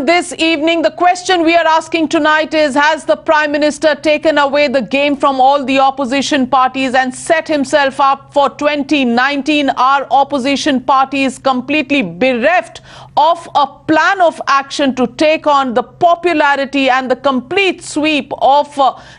everyone. This evening, the question we are asking tonight is, has the Prime Minister taken away the game from all the opposition parties and set himself up for 2019? Are opposition parties completely bereft of a plan of action to take on the popularity and the complete sweep of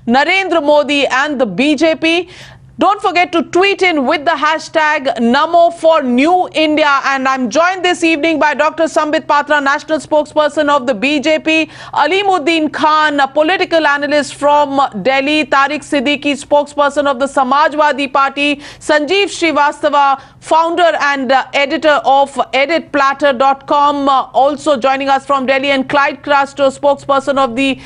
Narendra Modi and the BJP? Don't forget to tweet in with the hashtag Namo for New India. And I'm joined this evening by Dr. Sambit Patra, national spokesperson of the BJP, Alimuddin Khan, a political analyst from Delhi, Tariq Siddiqui, spokesperson of the Samajwadi Party, Sanjeev Srivastava, founder and editor of editplatter.com, also joining us from Delhi, and Clyde Crasto, spokesperson of the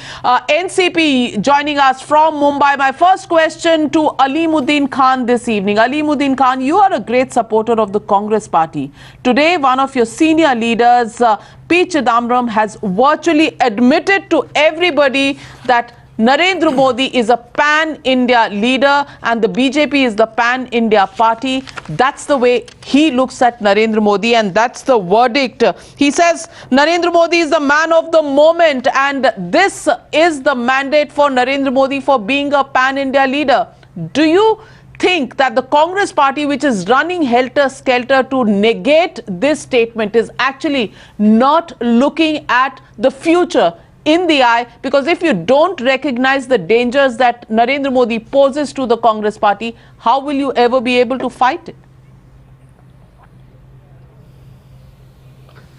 NCP, joining us from Mumbai. My first question to Alimuddin Khan this evening. Alimuddin Khan, you are a great supporter of the Congress party. Today, one of your senior leaders, P. Chidambaram, has virtually admitted to everybody that Narendra Modi is a pan-India leader and the BJP is the pan-India party. That's the way he looks at Narendra Modi, and that's the verdict. He says Narendra Modi is the man of the moment, and this is the mandate for Narendra Modi for being a pan-India leader. Do you think that the Congress party, which is running helter-skelter to negate this statement, is actually not looking at the future in the eye? Because if you don't recognize the dangers that Narendra Modi poses to the Congress party, how will you ever be able to fight it?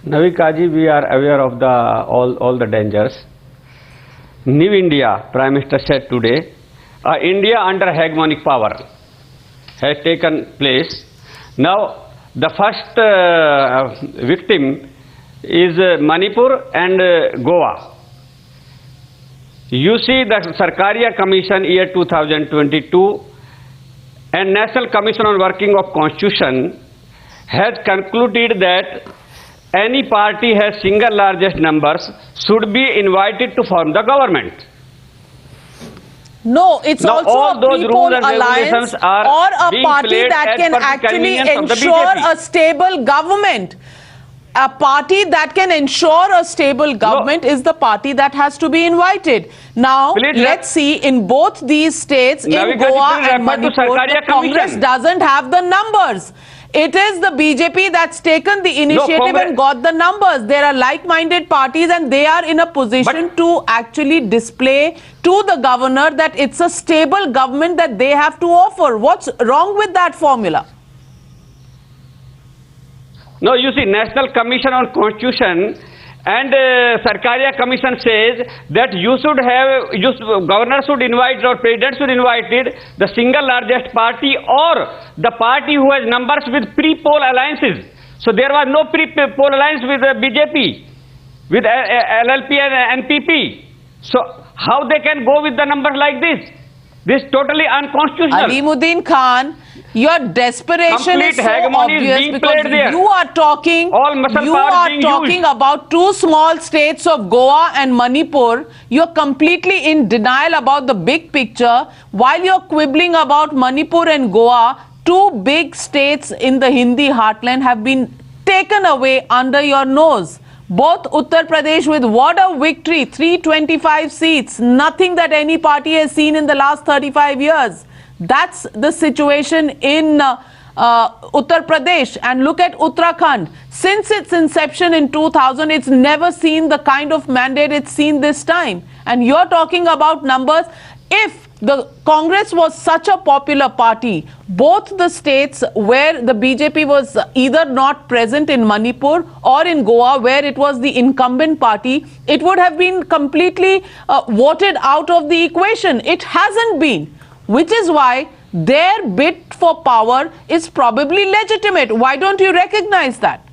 Navika ji, we are aware of all the dangers. New India, Prime Minister said today, India under hegemonic power has taken place. Now, the first victim is Manipur and Goa. You see the Sarkaria Commission year 2022 and National Commission on Working of Constitution has concluded that any party has single largest numbers should be invited to form the government. No, it's now, also a pre-poll alliance or a party that can actually ensure a stable government. A party that can ensure a stable government is the party that has to be invited. Now, let's see, in both these states, in Goa and Manipur, the Congress doesn't have the numbers. It is the BJP that's taken the initiative and got the numbers. There are like-minded parties and they are in a position to actually display to the governor that it's a stable government that they have to offer. What's wrong with that formula? No, you see, National Commission on Constitution and Sarkaria Commission says that governor should invite or president should invite the single largest party or the party who has numbers with pre-poll alliances. So there was no pre-poll alliance with BJP, with LLP and NPP. So how they can go with the numbers like this? This is totally unconstitutional. Alimuddin Khan, your desperation is so obvious because you are talking about two small states of Goa and Manipur. You're completely in denial about the big picture. While you're quibbling about Manipur and Goa, two big states in the Hindi heartland have been taken away under your nose. Both Uttar Pradesh with what a victory, 325 seats, nothing that any party has seen in the last 35 years. That's the situation in Uttar Pradesh. And look at Uttarakhand. Since its inception in 2000, it's never seen the kind of mandate it's seen this time. And you're talking about numbers. If the Congress was such a popular party, both the states where the BJP was either not present, in Manipur or in Goa, where it was the incumbent party, it would have been completely voted out of the equation. It hasn't been, which is why their bid for power is probably legitimate. Why don't you recognize that?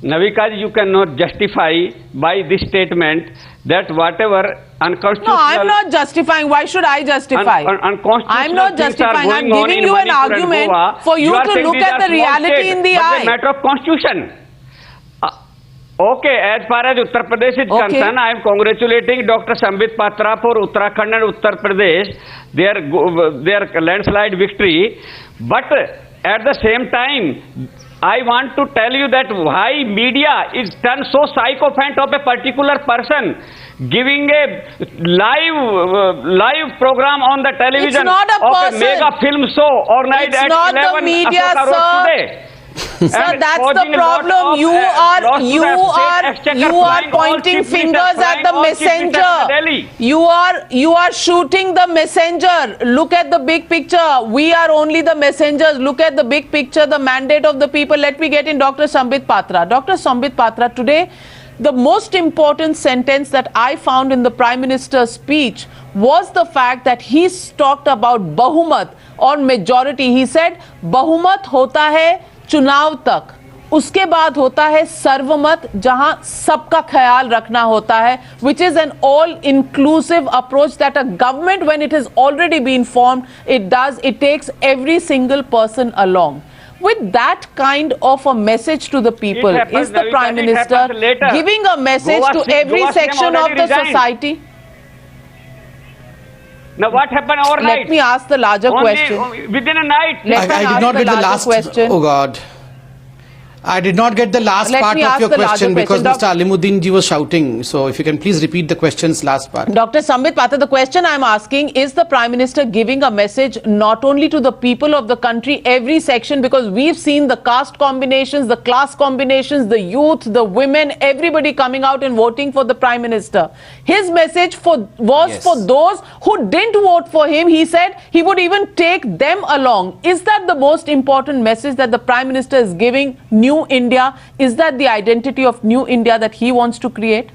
Navika, you cannot justify by this statement that whatever unconstitutional... No, I'm not justifying. Why should I justify? I'm not justifying. I'm giving you an argument for you to look at the reality in the eye. It's a matter of constitution. Okay, as far as Uttar Pradesh is concerned, I am congratulating Dr. Sambit Patra for Uttarakhand and Uttar Pradesh, their landslide victory. But at the same time, I want to tell you that why media is turned so sycophant of a particular person, giving a live program on the television not a of person. a mega film show overnight It's at not the 11 media, Ashoka sir. Road today. Sir, that's the problem. You are pointing fingers at the messenger. You are shooting the messenger. Look at the big picture. We are only the messengers. Look at the big picture, the mandate of the people. Let me get in Dr. Sambit Patra. Dr. Sambit Patra, today, the most important sentence that I found in the Prime Minister's speech was the fact that he talked about Bahumat or majority. He said, Bahumat hota hai चुनाव तक, उसके बाद होता है सर्वमत जहां सबका ख्याल रखना होता है, which is an all inclusive approach that a government, when it has already been formed, it takes every single person along. With that kind of a message to the people, is the Prime Minister giving a message to every section of the society? Now what happened overnight? Let me ask the larger question. Within a night. I did not get the last question. Oh God. I did not get the last part of your question because Mr. Alimuddin ji was shouting. So if you can please repeat the question's last part. Dr. Sambit Patra, the question I'm asking, is the Prime Minister giving a message not only to the people of the country, every section, because we've seen the caste combinations, the class combinations, the youth, the women, everybody coming out and voting for the Prime Minister. His message was for those who didn't vote for him. He said he would even take them along. Is that the most important message that the Prime Minister is giving? New India, is that the identity of New India that he wants to create?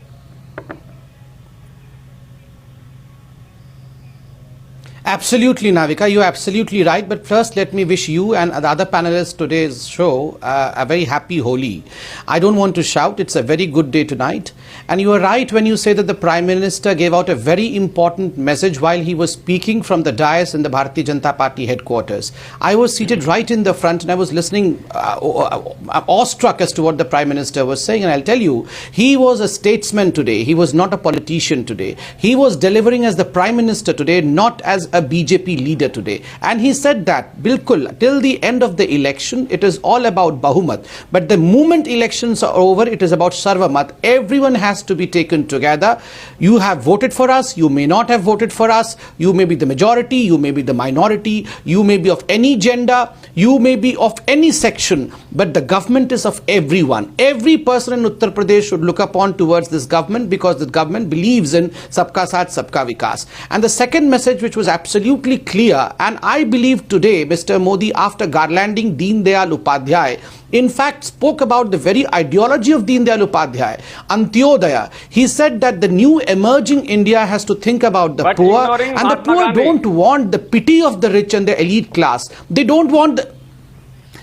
Absolutely, Navika, you're absolutely right. But first, let me wish you and the other panelists today's show a very happy Holi. I don't want to shout. It's a very good day tonight. And you are right when you say that the Prime Minister gave out a very important message while he was speaking from the dais in the Bharatiya Janata Party headquarters. I was seated right in the front and I was listening awestruck as to what the Prime Minister was saying. And I'll tell you, he was a statesman today. He was not a politician today. He was delivering as the Prime Minister today, not as a BJP leader today. And he said that, bilkul, till the end of the election, it is all about Bahumat. But the moment elections are over, it is about Sarvamat. Everyone has to be taken together. You have voted for us, you may not have voted for us, you may be the majority, you may be the minority, you may be of any gender, you may be of any section, but the government is of everyone. Every person in Uttar Pradesh should look upon towards this government because the government believes in Sabka Saath, Sabka Vikas. And the second message, which was absolutely clear, and I believe today Mr. Modi, after garlanding Deen Dayal Upadhyay, in fact spoke about the very ideology of Deen Dayal Upadhyay, Antyodaya. He said that the new emerging India has to think about the poor, and the poor don't want the pity of the rich and the elite class. They don't want the...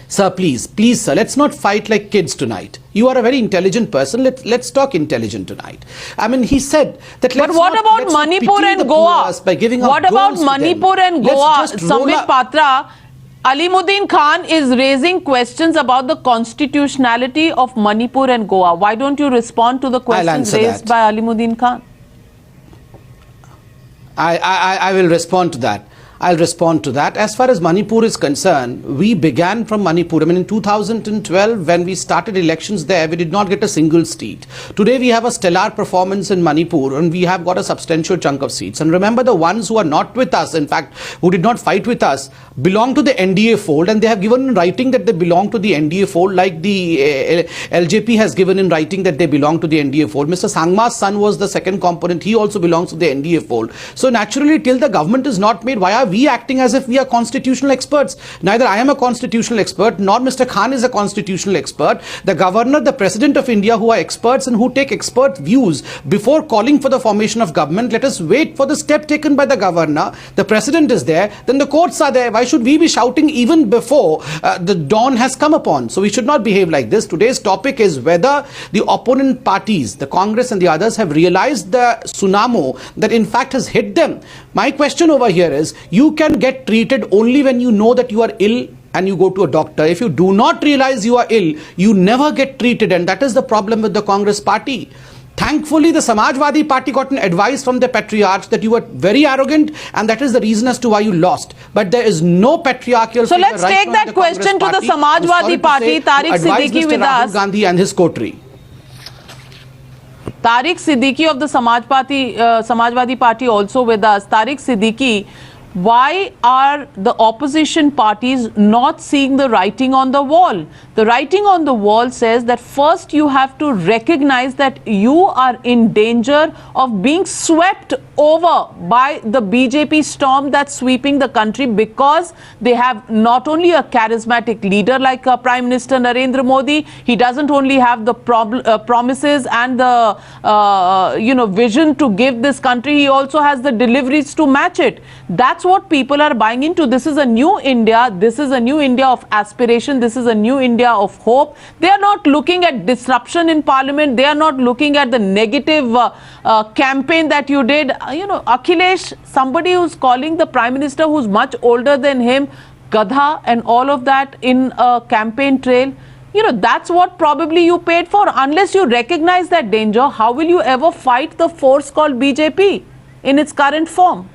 Sir, please, sir, let's not fight like kids tonight. You are a very intelligent person. Let's talk intelligent tonight. I mean, he said that. But what about Manipur and Goa? What about Manipur and Goa? Sambit Patra, Alimuddin Khan is raising questions about the constitutionality of Manipur and Goa. Why don't you respond to the questions raised by Alimuddin Khan? I will respond to that. I'll respond to that. As far as Manipur is concerned, we began from Manipur. I mean, in 2012, when we started elections there, we did not get a single seat. Today, we have a stellar performance in Manipur, and we have got a substantial chunk of seats. And remember, the ones who are not with us, in fact, who did not fight with us, belong to the NDA fold, and they have given in writing that they belong to the NDA fold, like the LJP has given in writing that they belong to the NDA fold. Mr. Sangma's son was the second component. He also belongs to the NDA fold. So naturally, till the government is not made, why are we acting as if we are constitutional experts? Neither I am a constitutional expert, nor Mr. Khan is a constitutional expert. The governor, the president of India, who are experts and who take expert views before calling for the formation of government. Let us wait for the step taken by the governor. The president is there, then the courts are there. Why should we be shouting even before the dawn has come upon? So we should not behave like this. Today's topic is whether the opponent parties, the Congress and the others, have realized the tsunami that in fact has hit them. My question over here is, you can get treated only when you know that you are ill and you go to a doctor. If you do not realize you are ill, you never get treated, and that is the problem with the Congress party. Thankfully, the Samajwadi Party got an advice from the patriarchs that you were very arrogant, and that is the reason as to why you lost. But there is no patriarchal So figure let's right take now in that the question to Congress the party Samajwadi who's sorry to Party, say, Tariq to advise Siddiqui Mr. with Rahul us. Gandhi and his coterie. Tariq Siddiqui of the Samajwadi Party also with us. Tariq Siddiqui, why are the opposition parties not seeing the writing on the wall? The writing on the wall says that first you have to recognize that you are in danger of being swept over by the BJP storm that's sweeping the country, because they have not only a charismatic leader like Prime Minister Narendra Modi, he doesn't only have the promises and the vision to give this country, he also has the deliveries to match it. That's what people are buying into. This is a new India. This is a new India of aspiration. This is a new India of hope. They are not looking at disruption in parliament. They are not looking at the negative campaign that you did. Akhilesh, somebody who's calling the Prime Minister who's much older than him Gadha and all of that in a campaign trail. That's what probably you paid for. Unless you recognize that danger, how will you ever fight the force called BJP in its current form?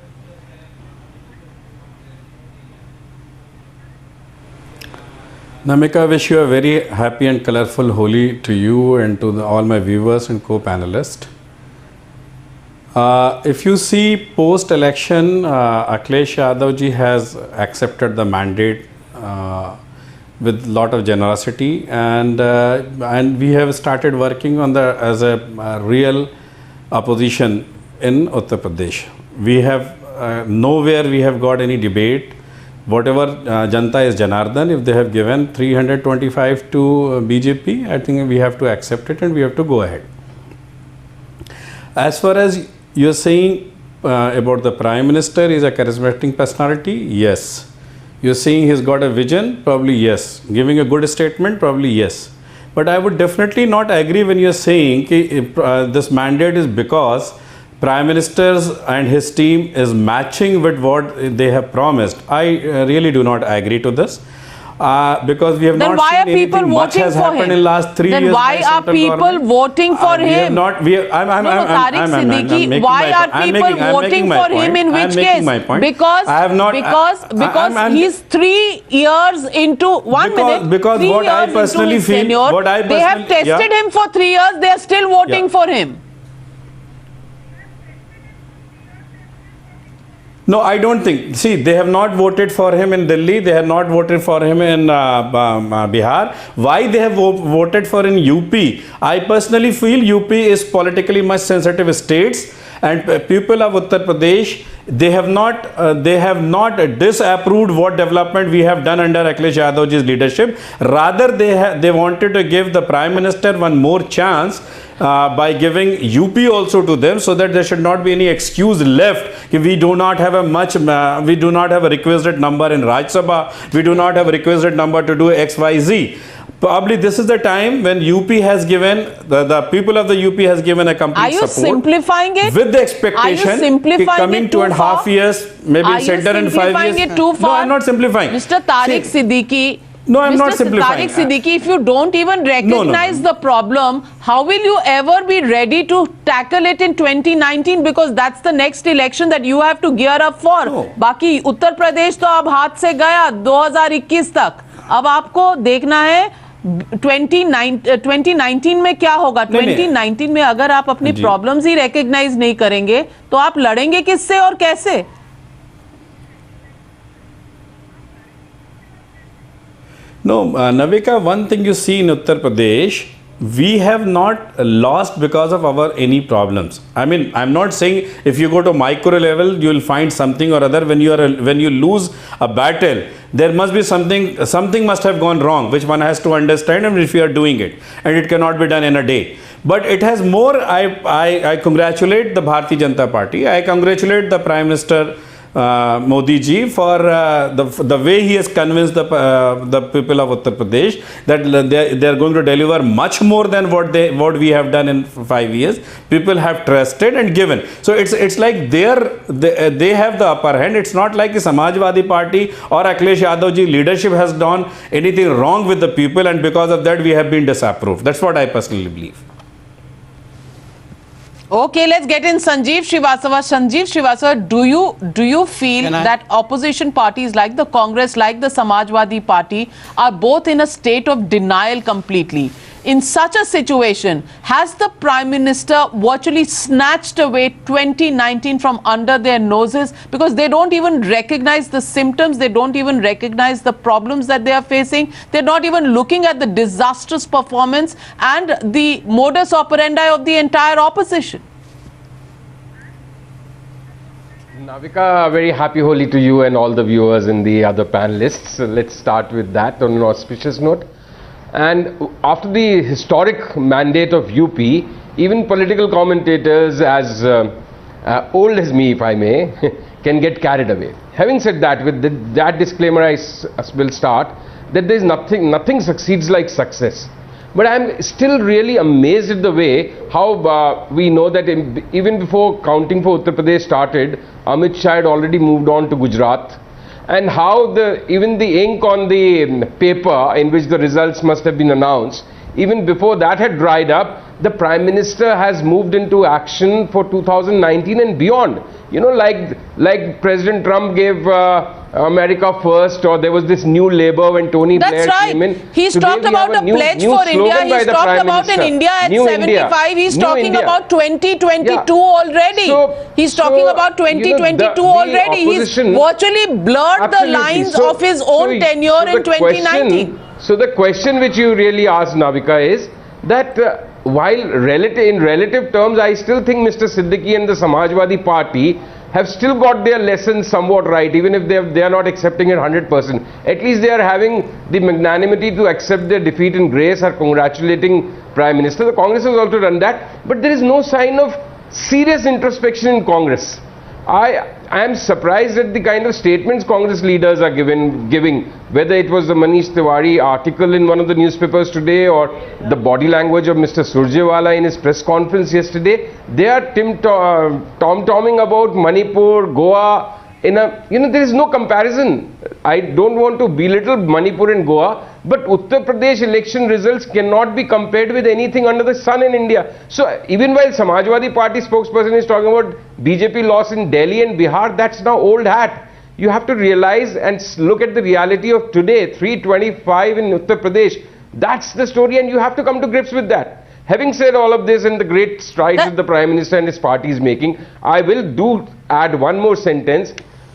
Namika, I wish you a very happy and colorful Holi to you and to all my viewers and co-panelists. If you see post-election, Akhilesh Yadav ji has accepted the mandate with lot of generosity, and we have started working on as a real opposition in Uttar Pradesh. We have nowhere we have got any debate. Whatever Janta is Janardhan, if they have given 325 to BJP, I think we have to accept it and we have to go ahead. As far as you are saying about the Prime Minister is a charismatic personality, yes. You are saying he's got a vision, probably yes. Giving a good statement, probably yes. But I would definitely not agree when you are saying this mandate is because Prime Minister and his team is matching with what they have promised. I really do not agree to this. Because we have then not why seen are people anything much voting has for happened him? in last 3 then years. why are people voting for We have him? not. Tariq Siddiqui, why are people voting for him in which case? Because I have not. Because he's 3 years into because what I personally feel, they have tested him for 3 years. They are still voting for him. No, I don't think. See, they have not voted for him in Delhi. They have not voted for him in Bihar. Why they have voted for in UP? I personally feel UP is politically much sensitive states, and people of Uttar Pradesh, they have not disapproved what development we have done under Akhilesh Yadavji's leadership. Rather, they wanted to give the Prime Minister one more chance by giving UP also to them, so that there should not be any excuse left. We do not have a requisite number in Rajya Sabha. We do not have a requisite number to do XYZ. Probably this is the time when UP has given, the people of the UP has given a complete support. Are you simplifying it? With the expectation coming 2.5 years, maybe center in 5 years. Are you simplifying it too far? No, I'm not simplifying. Mr. Tariq Siddiqui. No, I'm not simplifying. Tariq Siddiqui, if you don't even recognize the problem, how will you ever be ready to tackle it in 2019? Because that's the next election that you have to gear up for. Baki Uttar Pradesh तो अब हाथ से गया 2021 तक. अब आपको देखना है 2019 में क्या होगा. 2019 में अगर आप अपनी प्रॉब्लम्स ही रिकॉग्नाइज नहीं करेंगे तो आप लड़ेंगे किससे और कैसे? No, Navika, one thing you see in Uttar Pradesh, we have not lost because of our any problems. I mean, I'm not saying if you go to micro level, you will find something or other. When you lose a battle, there must be something must have gone wrong, which one has to understand, and if you are doing it, and it cannot be done in a day. But it has more. I congratulate the Bharatiya Janata Party. I congratulate the Prime Minister Modi ji for the way he has convinced the people of Uttar Pradesh that they are going to deliver much more than what we have done in 5 years. People have trusted and given. So it's like they have the upper hand. It's not like the Samajwadi Party or Akhilesh Yadav ji leadership has done anything wrong with the people, and because of that we have been disapproved. That's what I personally believe. Okay, let's get in Sanjeev Srivastava. Sanjeev Srivastava, do you feel that opposition parties like the Congress, like the Samajwadi Party, are both in a state of denial completely? In such a situation, has the Prime Minister virtually snatched away 2019 from under their noses because they don't even recognize the symptoms, they don't even recognize the problems that they are facing, they're not even looking at the disastrous performance and the modus operandi of the entire opposition? Navika, a very happy Holi to you and all the viewers and the other panelists. So let's start with that on an auspicious note. And after the historic mandate of UP, even political commentators as old as me, if I may, can get carried away. Having said that, with that disclaimer, I will start that there is nothing succeeds like success. But I'm still really amazed at the way how we know that even before counting for Uttar Pradesh started, Amit Shah had already moved on to Gujarat. And how even the ink on the paper in which the results must have been announced, even before that had dried up, the Prime Minister has moved into action for 2019 and beyond. You know, like President Trump gave America first, or there was this new Labour when Tony Blair came in. He's talked about a pledge for India. He's talked about an India at 75. He's talking about 2022 already. He's talking about 2022 already. He's virtually blurred the lines of his own tenure in 2019. So the question which you really asked, Navika, is that while in relative terms, I still think Mr. Siddiqui and the Samajwadi Party have still got their lessons somewhat right, even if they are not accepting it 100%. At least they are having the magnanimity to accept their defeat in grace, are congratulating Prime Minister. The Congress has also done that, but there is no sign of serious introspection in Congress. I am surprised at the kind of statements Congress leaders are giving, whether it was the Manish Tiwari article in one of the newspapers today or the body language of Mr. Surjewala in his press conference yesterday. They are tom-tomming about Manipur, Goa. There is no comparison. I don't want to belittle Manipur and Goa, but Uttar Pradesh election results cannot be compared with anything under the sun in India. So even while Samajwadi Party spokesperson is talking about BJP loss in Delhi and Bihar, that's now old hat. You have to realize and look at the reality of today, 325 in Uttar Pradesh. That's the story, and you have to come to grips with that. Having said all of this and the great strides that the Prime Minister and his party is making, I will add one more sentence,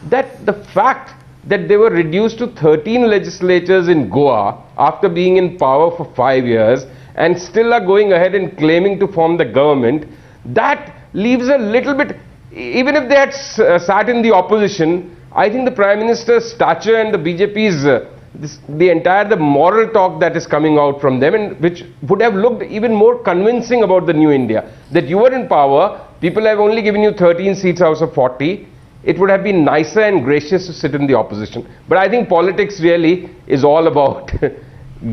that the fact that they were reduced to 13 legislatures in Goa after being in power for 5 years and still are going ahead and claiming to form the government, that leaves a little bit, even if they had sat in the opposition, I think the Prime Minister's stature and the BJP's the moral talk that is coming out from them, and which would have looked even more convincing about the new India. That you were in power, people have only given you 13 seats out of 40. It would have been nicer and gracious to sit in the opposition. But I think politics really is all about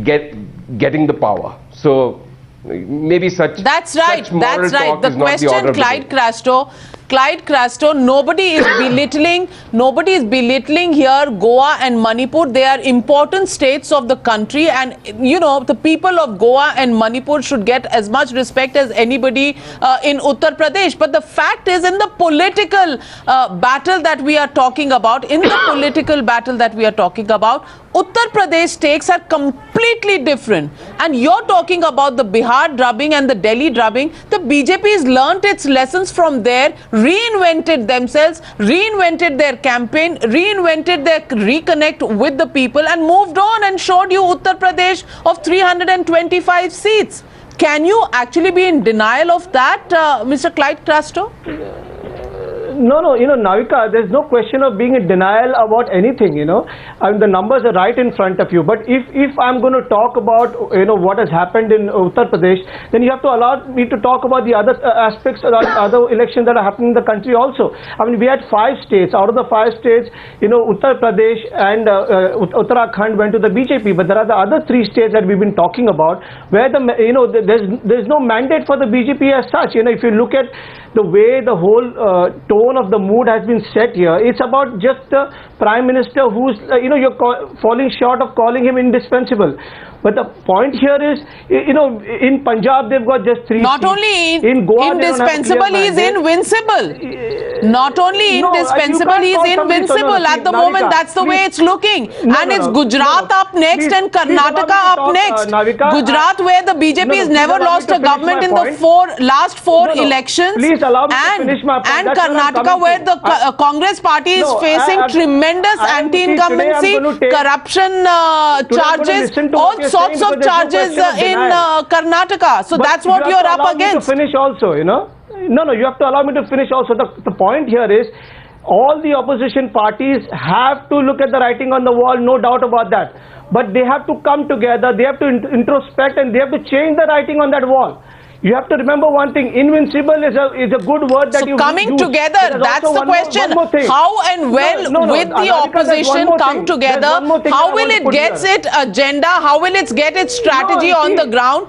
getting the power. So maybe such. That's right. Such moral That's right. talk The is not question, Clyde Crasto, nobody is belittling here Goa and Manipur. They are important states of the country, and the people of Goa and Manipur should get as much respect as anybody in Uttar Pradesh. But the fact is, in the political battle that we are talking about, Uttar Pradesh stakes are completely different. And you're talking about the Bihar drubbing and the Delhi drubbing. The BJP has learnt its lessons from there, reinvented themselves, reinvented their campaign, reinvented their reconnect with the people, and moved on and showed you Uttar Pradesh of 325 seats. Can you actually be in denial of that, Mr. Clyde Crasto? No, Navika, there's no question of being in denial about anything, I mean, the numbers are right in front of you. But if I'm going to talk about, what has happened in Uttar Pradesh, then you have to allow me to talk about the other aspects of other elections that are happening in the country also. I mean, we had 5 states. Out of the 5 states, Uttar Pradesh and Uttarakhand went to the BJP. But there are the other 3 states that we've been talking about where there's no mandate for the BJP as such. If you look at the way the whole tone of the mood has been set here. It's about just the Prime Minister who's, you're falling short of calling him indispensable. But the point here is, in Punjab they've got just 3 Not seats. only in Goa, they don't have a indispensable, clear he is mandate. invincible. Not only No, you indispensable, can't he is call somebody invincible. Sonal. At the Navika, moment, that's the way please. it's looking. No, And no, it's no, Gujarat no. up next Please, and please allow me to Karnataka up talk, next. Navika, Gujarat, where the BJP has please never allow me lost to a finish government my in the point. last four No, no. elections. Please allow me to and, finish my point. And That's what I'm Karnataka, coming where to. the Congress party is No, facing tremendous I am- see, today I'm anti-incumbency, going to take- corruption Today I'm going to charges, listen to all what you're sorts saying of because there's no charges question of in denial. Karnataka. So But that's what you you're have to up allow me against. to finish also, No, you have to allow me to finish also. The point here is, all the opposition parties have to look at the writing on the wall, no doubt about that. But they have to come together, they have to introspect, and they have to change the writing on that wall. You have to remember one thing, invincible is a good word that So you coming use. together, There is that's also the one more- question. one more thing. How and when No, with the Radhika, there's one opposition more come thing. together, There's one more thing that how I will want to it put get here. its agenda, how will it get its strategy No, on see- the ground?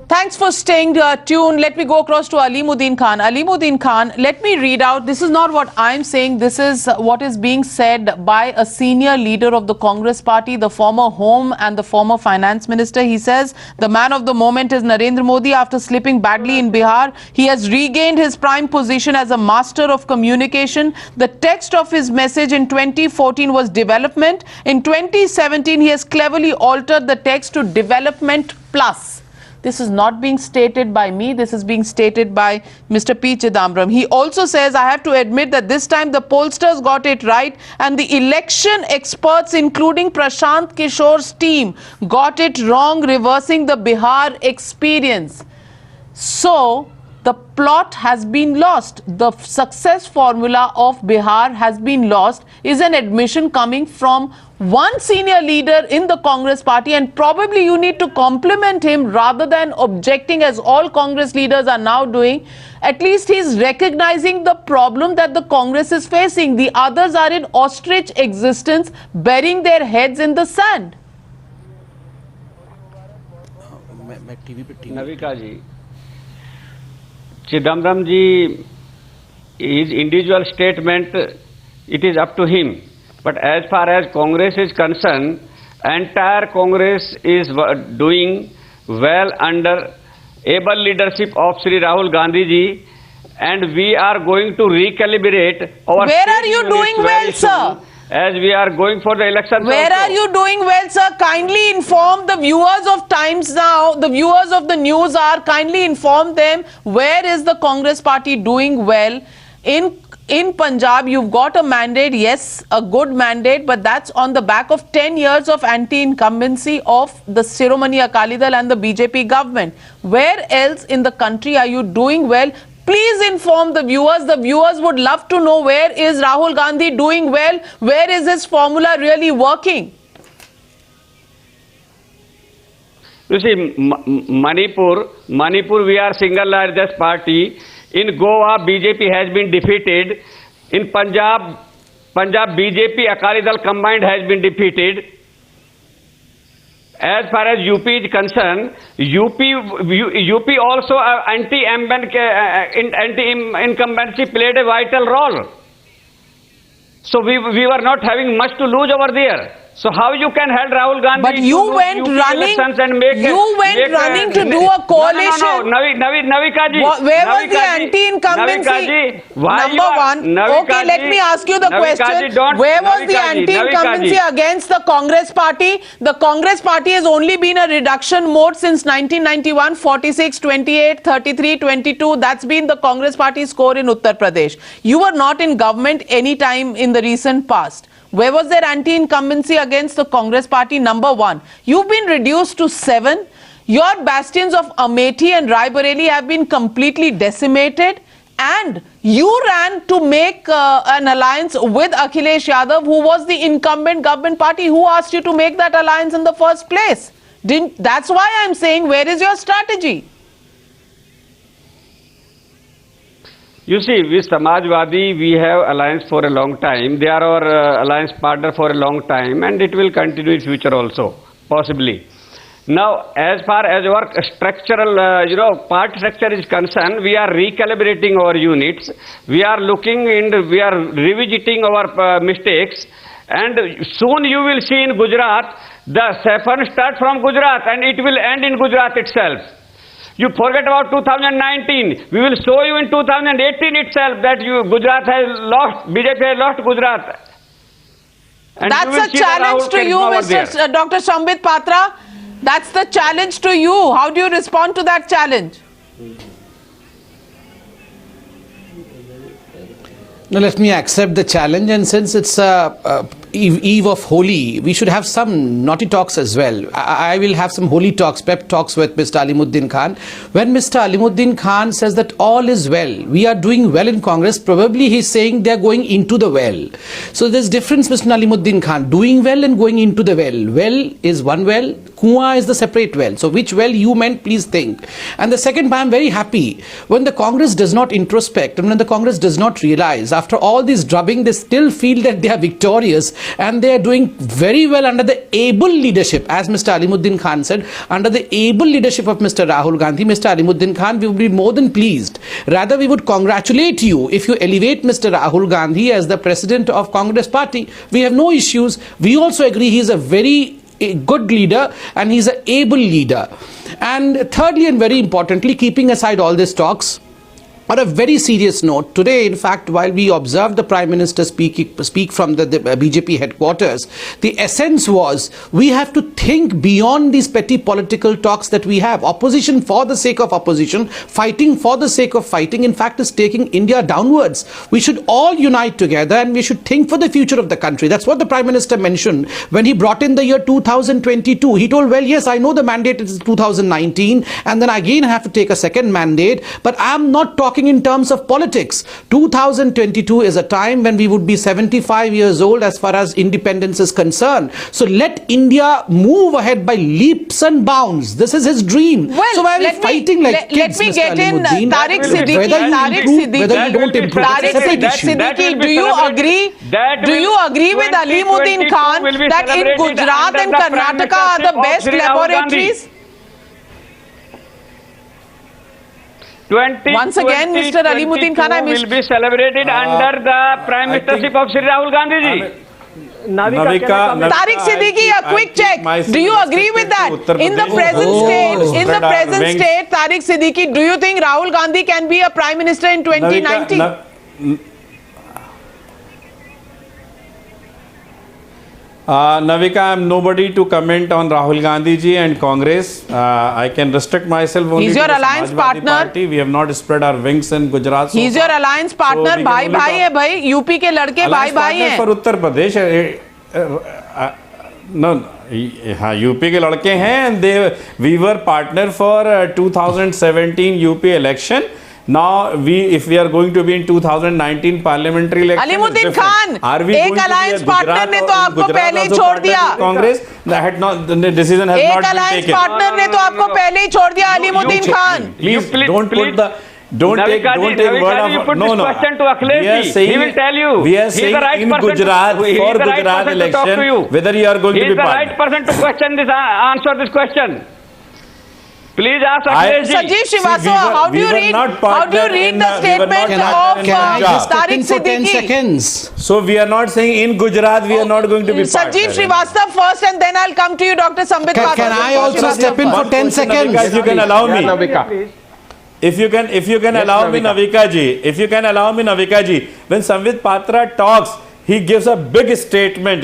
Thanks for staying tuned. Let me go across to Alimuddin Khan. Alimuddin Khan, let me read out. This is not what I'm saying. This is what is being said by a senior leader of the Congress party, the former Home and the former Finance Minister. He says the man of the moment is Narendra Modi. After slipping badly in Bihar, he has regained his prime position as a master of communication. The text of his message in 2014 was development. In 2017, he has cleverly altered the text to development plus. This is not being stated by me. This is being stated by Mr. P. Chidambaram. He also says, I have to admit that this time the pollsters got it right and the election experts, including Prashant Kishore's team, got it wrong, reversing the Bihar experience. So, the plot has been lost. The success formula of Bihar has been lost is an admission coming from one senior leader in the Congress party, and probably you need to compliment him rather than objecting, as all Congress leaders are now doing. At least he's recognizing the problem that the Congress is facing. The others are in ostrich existence, burying their heads in the sand. Navika ji, Chidambaram ji, his individual statement, it is up to him. But as far as Congress is concerned, entire Congress is doing well under able leadership of Sri Rahul Gandhi ji, and we are going to recalibrate our. Where are you doing well, sir? As we are going for the elections. Where also. are you doing well, sir? Kindly inform the viewers of Times Now, the viewers of the Newshour, kindly inform them where is the Congress party doing well. In Punjab, you've got a mandate, yes, a good mandate, but that's on the back of 10 years of anti-incumbency of the Shiromani Akali Dal and the BJP government. Where else in the country are you doing well? Please inform the viewers. The viewers would love to know, where is Rahul Gandhi doing well? Where is his formula really working? You see, Manipur, we are single largest party. In Goa, BJP has been defeated. In Punjab, BJP, Akali Dal combined has been defeated. As far as UP is concerned, UP also anti-incumbency played a vital role. So we were not having much to lose over there. So how you can hold Rahul Gandhi? But you went running. You went running to do a coalition. No. Navika ji. Where was the anti-incumbency? Number one. Okay, let me ask you the question. Where was the anti-incumbency against the Congress party? The Congress party has only been a reduction mode since 1991. 46, 28, 33, 22. That's been the Congress party score in Uttar Pradesh. You were not in government any time in the recent past. Where was there anti-incumbency against the Congress party? Number one. You've been reduced to 7. Your bastions of Amethi and Raebareli have been completely decimated. And you ran to make an alliance with Akhilesh Yadav, who was the incumbent government party. Who asked you to make that alliance in the first place? That's why I'm saying, where is your strategy? You see, with Samajwadi, we have alliance for a long time. They are our alliance partner for a long time, and it will continue in future also, possibly. Now, as far as our structural, part structure is concerned, we are recalibrating our units. We are looking and we are revisiting our mistakes. And soon you will see in Gujarat, the saffron start from Gujarat and it will end in Gujarat itself. You forget about 2019. We will show you in 2018 itself that Gujarat has lost, BJP has lost Gujarat. And you will That's a see that challenge Rahul to can you, go over Mr. there. Dr. Sambit Patra. That's the challenge to you. How do you respond to that challenge? Now let me accept the challenge, and since it's eve of Holi, we should have some naughty talks as well. I will have some holy talks, pep talks with Mr. Alimuddin Khan. When Mr. Alimuddin Khan says that all is well, we are doing well in Congress, probably he's saying they are going into the well. So there's difference, Mr. Alimuddin Khan, doing well and going into the well. Well is one well, Kuwa is the separate well. So which well you meant, please think. And the second, I am very happy when the Congress does not introspect and when the Congress does not realize, after all this drubbing, they still feel that they are victorious and they are doing very well under the able leadership, as Mr. Alimuddin Khan said, under the able leadership of Mr. Rahul Gandhi. Mr. Alimuddin Khan, we would be more than pleased. Rather, we would congratulate you if you elevate Mr. Rahul Gandhi as the president of Congress party. We have no issues. We also agree he is a very good leader and he's an able leader. And thirdly and very importantly, keeping aside all these talks, on a very serious note, today, in fact, while we observed the Prime Minister speak from the BJP headquarters, the essence was we have to think beyond these petty political talks that we have. Opposition for the sake of opposition, fighting for the sake of fighting, in fact, is taking India downwards. We should all unite together and we should think for the future of the country. That's what the Prime Minister mentioned when he brought in the year 2022. He told, well, yes, I know the mandate is 2019 and then again I have to take a second mandate, but I am not talking in terms of politics. 2022 is a time when we would be 75 years old as far as independence is concerned. So let India move ahead by leaps and bounds. This is his dream. Well, so why are we fighting like kids, let me Mr. get in Alimuddin? Tariq Siddiqui. Whether you don't improve, it's a separate issue. Siddiqui, do you agree? Do you agree with Alimuddin Khan that in Gujarat and Karnataka are the best laboratories? Once again, Mr. Alimuddin Khan, I missed. will be celebrated under the Prime Ministership of Sri Rahul Gandhi ji. Navika, Tariq Siddiqui, a quick check. Do you agree with that? In the present state, Tariq Siddiqui, do you think Rahul Gandhi can be a Prime Minister in 2019? Navika, I am nobody to comment on Rahul Gandhi ji and Congress. I can restrict myself only He's to your the alliance Samajwadi partner. Party. We have not spread our wings in Gujarat. He's your alliance partner. भाई भाई है भाई, UP के लड़के भाई भाई हैं. For Uttar Pradesh, no, हाँ यूपी के लड़के हैं and we were partner for 2017 UP election. Now, if we are going to be in 2019 parliamentary election, Alimuddin Khan, एक alliance partner ने तो आपको पहले ही छोड़ दिया. Congress, the decision has not been taken. एक alliance partner ने तो आपको पहले ही छोड़ दिया, Alimuddin Khan. Please don't take word of no. Question to Akhilesh ji. He will tell you. We are saying in Gujarat for Gujarat election whether you are going to be part. He is the right person to answer this question. Please ask Akhilesh ji. Sanjeev Srivastava, how do you read the statement of Tariq Siddiqui? So we are not saying in Gujarat we are not going to be part. Sanjeev Srivastava first and then I'll come to you, Dr. Sambit Patra. Can I also step in for 10 seconds? If you can allow me. If you can allow me, Navika ji, when Sambit Patra talks, he gives a big statement,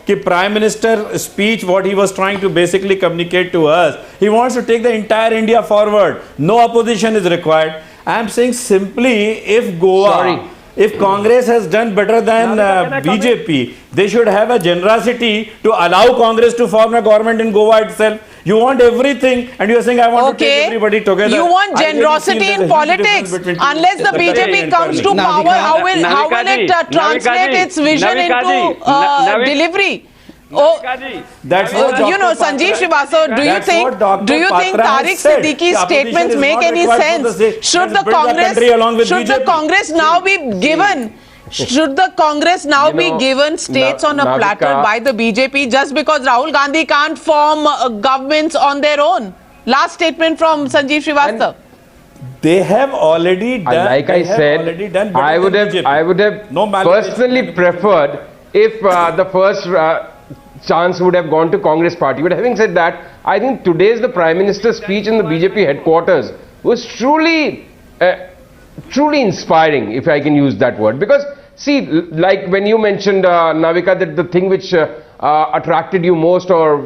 कि Prime Minister speech, what he was trying to basically communicate to us. He wants to take the entire India forward. No opposition is required. I am saying simply, if Congress has done better than BJP, they should have a generosity to allow Congress to form a government in Goa itself. You want everything and you are saying I want to take everybody together. You want generosity in politics. Unless the BJP comes to power, how will it translate its vision into delivery? That's what Sanjeev Srivastava, do you think Tariq Siddiqui's statements make any sense? Should the Congress now be given Should the Congress now You be know, given states on a Navika- platter by the BJP just because Rahul Gandhi can't form governments on their own? Last statement from Sanjeev Srivastava. They have already done. Like they I have said, already done better I would than have, BJP. I would have No malicious personally manipulation. preferred if the first chance would have gone to Congress party. But having said that, I think today's the Prime Minister's speech in the BJP headquarters was truly, truly inspiring, if I can use that word. Because see, like when you mentioned, Navika, that the thing which attracted you most or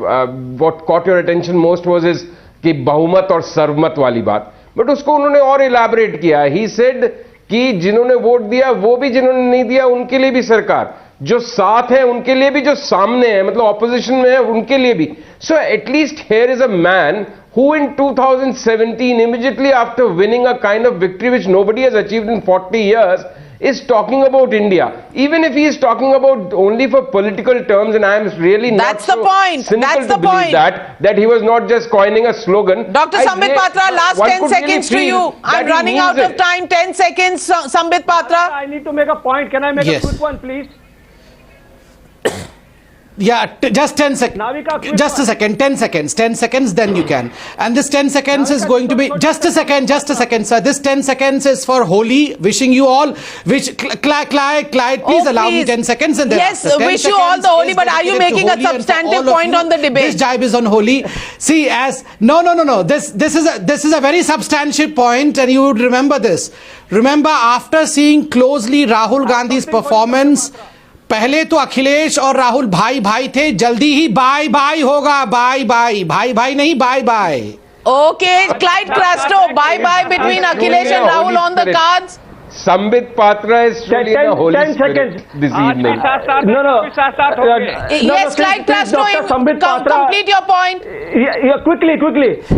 what caught your attention most was his कि बहुमत और सर्वमत वाली बात. But उसको उन्होंने और elaborate किया. He said कि जिन्होंने वोट दिया वो भी जिन्होंने नहीं दिया उनके लिए भी सरकार, जो साथ है उनके लिए भी, जो सामने है मतलब ऑपोजिशन में है उनके लिए भी. So at least here is a man who in 2017, immediately after winning a kind of victory which nobody has achieved in 40 years, is talking about India. Even if he is talking about only for political terms, and I am really That's not the so point. cynical That's to the believe point. that he was not just coining a slogan. Dr. Sambit Patra, last one 10 could really seconds to feel you. that I'm he running means out of it. time. 10 seconds, Sambit Patra. I need to make a point. Can I make Yes. a quick one, please? Yeah, just 10 seconds. Navika, quick Just a one. second, 10 seconds, 10 seconds, then you can. And this 10 seconds is Navika, going to be, just a second, sir. This 10 seconds is for Holi, wishing you all, Clyde, please allow me please. 10 seconds and then Yes, after 10 wish you all the Holi, is but are you dedicated to making a Holi and for substantive all of point you. on the debate? This jibe is on Holi. See, no. This is a very substantial point and you would remember this. Remember, after seeing closely Rahul Gandhi's performance, पहले तो अखिलेश और राहुल भाई भाई थे, जल्दी ही bye bye होगा, bye bye, भाई भाई नहीं, bye bye. Okay, Clyde Crasto, bye-bye between Akhilesh and Rahul on the cards. Sambit Patra is truly in the holy 10 spirit seconds. this evening. No. Yes, Clyde Crasto, Dr. Sambit Patra, complete your point. Yeah, quickly.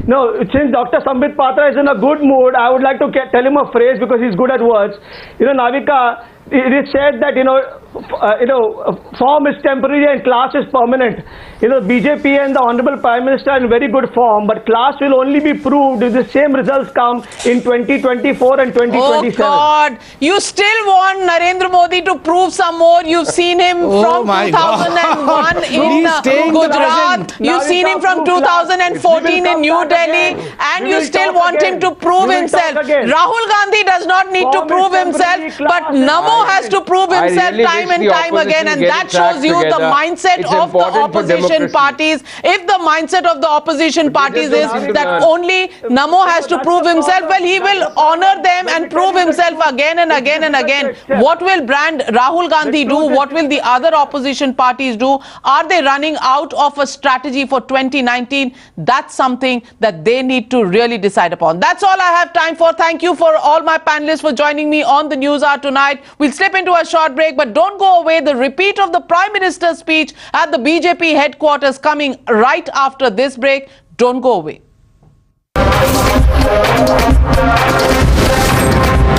No, since Dr. Sambit Patra is in a good mood, I would like to tell him a phrase because he's good at words. Navika, it is said that form is temporary and class is permanent. BJP and the Honorable Prime Minister are in very good form, but class will only be proved if the same results come in 2024 and 2027. Oh God, you still want Narendra Modi to prove some more. You've seen him Oh from my 2001 God. in He's staying the Gujarat. present. You've Now seen we him talk from proof now. 2014 We in will New talk Delhi, again. and We you will still talk want him again. to prove We will himself. talk again. Rahul Gandhi does not need to Form is prove himself, temporary, but class is Namo has to prove I himself really time wish and the time again, opposition and get that its act shows you the together. mindset It's of the important for opposition democracy. parties. If the mindset of the opposition parties don't is seem to that learn. only Namo has to prove himself, well, he will honor them and prove himself again and again and again. What will brand Rahul Gandhi do? What will the other opposition parties do? Are they running out of a strategy for 2019? That's something that they need to really decide upon. That's all I have time for. Thank you for all my panelists for joining me on the News Hour tonight. We'll slip into a short break, but don't go away. The repeat of the Prime Minister's speech at the BJP headquarters coming right after this break. Don't go away.